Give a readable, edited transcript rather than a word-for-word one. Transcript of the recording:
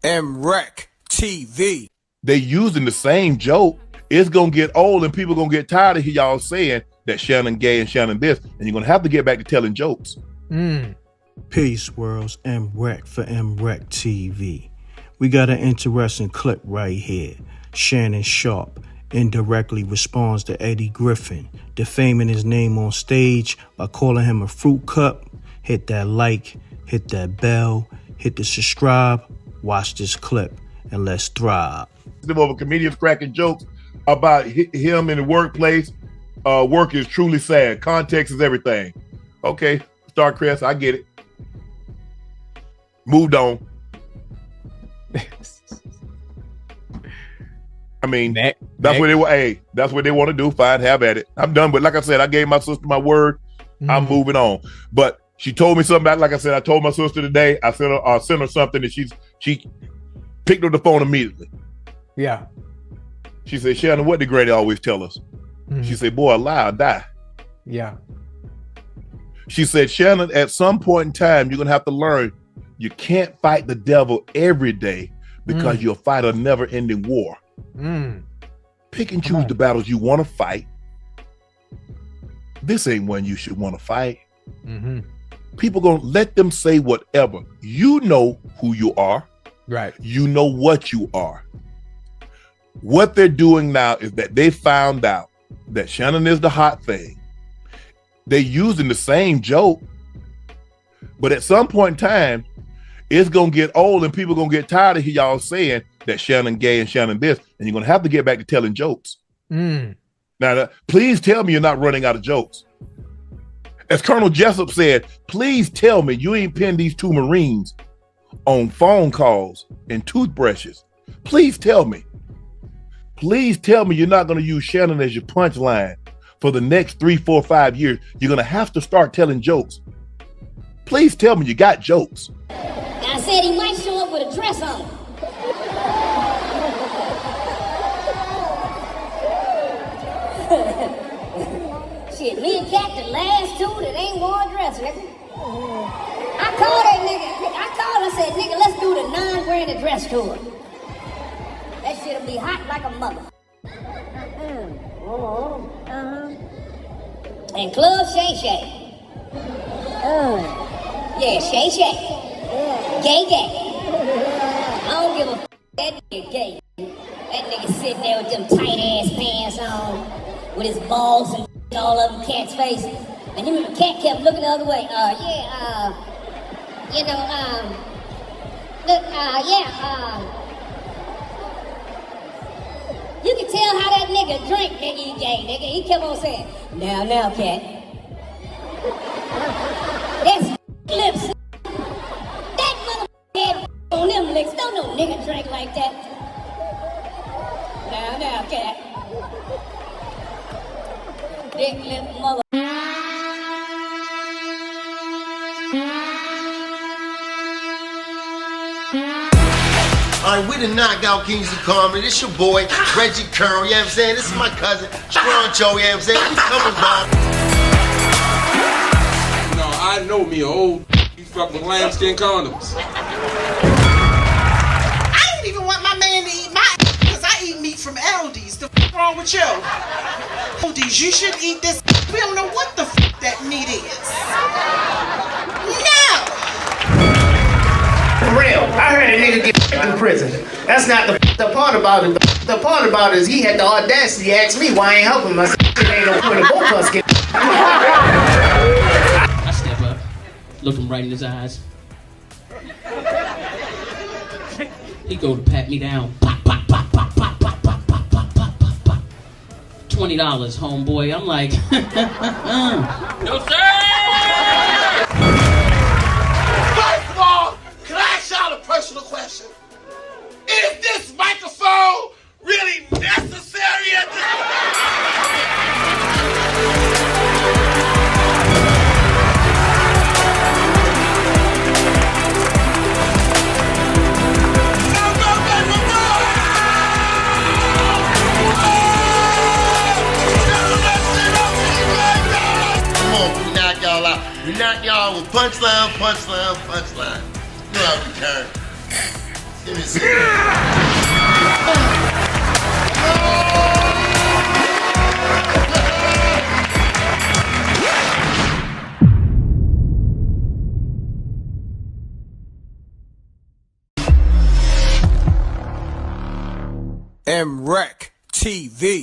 mrecktv. They using the same joke. It's gonna get old and people gonna get tired of y'all saying that Shannon gay and Shannon this, and you're gonna have to get back to telling jokes. Peace, worlds. mrec for mrecktv. We got an interesting clip right here. Shannon Sharpe indirectly responds to Eddie Griffin, defaming his name on stage by calling him a fruit cup. Hit that like, hit that bell, hit the subscribe, watch this clip, and let's thrive. Of a comedians cracking jokes about him in the workplace. Work is truly sad. Context is everything. Okay, Starcrest, I get it. Moved on. I mean, that's what they were. Hey, that's what they want to do. Fine, have at it. I'm done. But like I said, I gave my sister my word. I'm moving on. But she told me something about, like I said, I told my sister today. I sent her something, and she picked up the phone immediately. Yeah. She said, Shannon, what did Granny always tell us? She said, boy, a lie or die. Yeah. She said, Shannon, at some point in time, you're going to have to learn you can't fight the devil every day because you'll fight a never-ending war. Pick and choose the battles you want to fight. This ain't one you should want to fight. People going to let them say whatever. You know who you are. Right. You know what you are. What they're doing now is that they found out that Shannon is the hot thing. They're using the same joke, but at some point in time, it's gonna get old and people gonna get tired of y'all saying that Shannon gay and Shannon this, and you're gonna have to get back to telling jokes. Now, please tell me you're not running out of jokes. As Colonel Jessup said, please tell me you ain't pinned these two Marines on phone calls and toothbrushes. Please tell me. Please tell me you're not going to use Shannon as your punchline for the next 3, 4, 5 years. You're going to have to start telling jokes. Please tell me you got jokes. I said he might show up with a dress on. Shit, me and Katt the last two that ain't wore a dress, nigga. I called that nigga. I said, nigga, let's do the 9 grand dress tour. That shit'll be hot like a mother. And Club Shay Shay. Yeah, Shay Shay. Gay. I don't give a f*** that nigga gay. That nigga sitting there with them tight ass pants on, with his balls and all over Katt's face. And then Katt kept looking the other way. You can tell how that nigga drink, nigga, he gay, nigga. He kept on saying, now, Katt. That's lips. That motherfucker had on them lips. Don't no nigga drink like that. Now, Katt. Dick lip mother. All right, we the Knockout Kings of Comedy. This your boy, Reggie Curl, you know what I'm saying? This is my cousin, Stroncho, you know what I'm saying? We coming by. No, I know me old. You fuck with lambskin condoms. I don't even want my man to eat my because I eat meat from Aldi's. The f wrong with you? Aldi's, you should eat this. We don't know what the f that meat is. No! For real, I heard a nigga get in prison. That's not the part about it. The part about it is he had the audacity to ask me why I ain't helping him. I said, it ain't no point of both of us getting. I step up, look him right in his eyes. He go to pat me down. Pop, pop, pop, pop, pop, pop, pop, pop, pop, pop, pop, pop. $20, homeboy. I'm like, no sir! First of all, can I ask y'all a personal question? Is this microphone really necessary at this Come on, we knock y'all out. We knock y'all with punchline. You know how we turn. Give me a second. mrecktv.